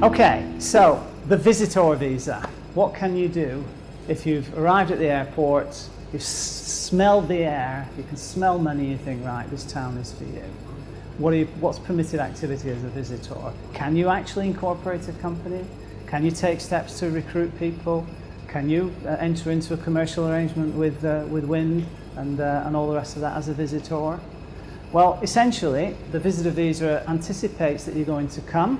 Okay, so the visitor visa. What can you do if you've arrived at the airport, you've smelled the air, you can smell money, you think, right, this town is for you. What's permitted activity as a visitor? Can you actually incorporate a company? Can you take steps to recruit people? Can you enter into a commercial arrangement with Wind and all the rest of that as a visitor? Well, essentially, the visitor visa anticipates that you're going to come,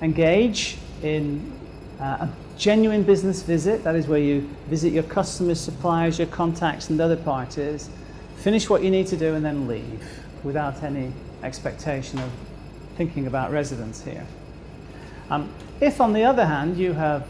engage in a genuine business visit, that is where you visit your customers, suppliers, your contacts and other parties, finish what you need to do and then leave without any expectation of thinking about residence here. If on the other hand you have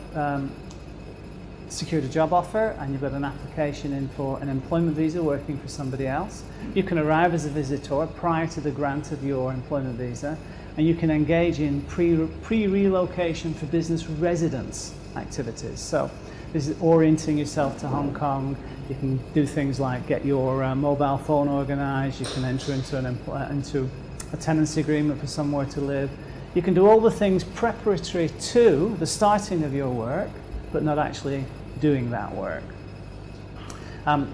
secured a job offer and you've got an application in for an employment visa working for somebody else, you can arrive as a visitor prior to the grant of your employment visa, and you can engage in pre-relocation for business residence activities. So this is orienting yourself to Hong Kong. You can do things like get your mobile phone organized. You can enter into a tenancy agreement for somewhere to live. You can do all the things preparatory to the starting of your work, but not actually doing that work.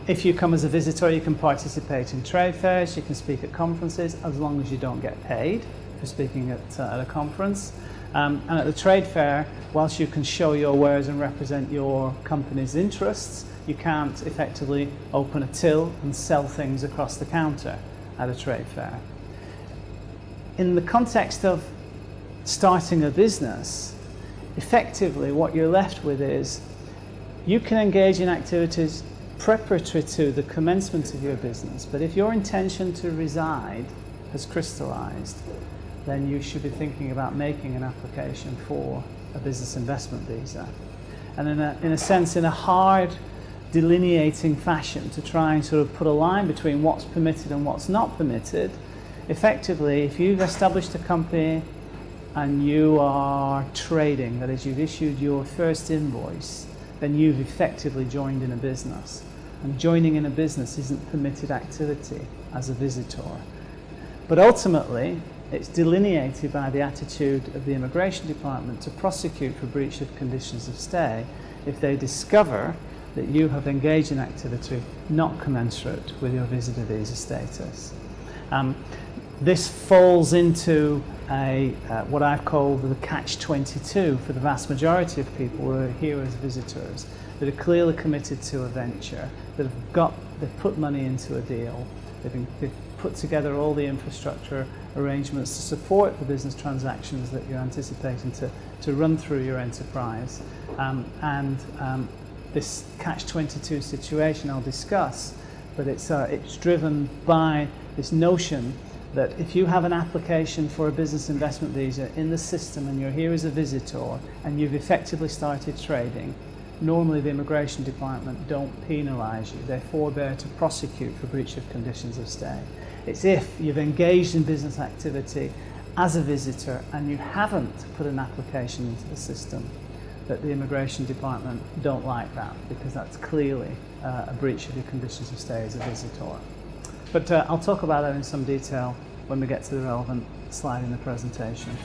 If you come as a visitor, you can participate in trade fairs, you can speak at conferences, as long as you don't get paid for speaking at a conference. And at the trade fair, whilst you can show your wares and represent your company's interests, you can't effectively open a till and sell things across the counter at a trade fair. In the context of starting a business, effectively what you're left with is you can engage in activities preparatory to the commencement of your business, but if your intention to reside has crystallized, then you should be thinking about making an application for a business investment visa. And in a sense, in a hard delineating fashion to try and sort of put a line between what's permitted and what's not permitted, effectively, if you've established a company and you are trading, that is, you've issued your first invoice, then you've effectively joined in a business. And joining in a business isn't permitted activity as a visitor. But ultimately, it's delineated by the attitude of the Immigration Department to prosecute for breach of conditions of stay if they discover that you have engaged in activity not commensurate with your visitor visa status. This falls into what I've called the catch-22 for the vast majority of people who are here as visitors, that are clearly committed to a venture, that they've put money into a deal, they've put together all the infrastructure arrangements to support the business transactions that you're anticipating to run through your enterprise. This catch-22 situation I'll discuss, but it's driven by this notion that if you have an application for a business investment visa in the system and you're here as a visitor and you've effectively started trading, normally the Immigration Department don't penalise you. They forbear to prosecute for breach of conditions of stay. It's if you've engaged in business activity as a visitor and you haven't put an application into the system that the Immigration Department don't like that, because that's clearly a breach of your conditions of stay as a visitor. But I'll talk about that in some detail when we get to the relevant slide in the presentation.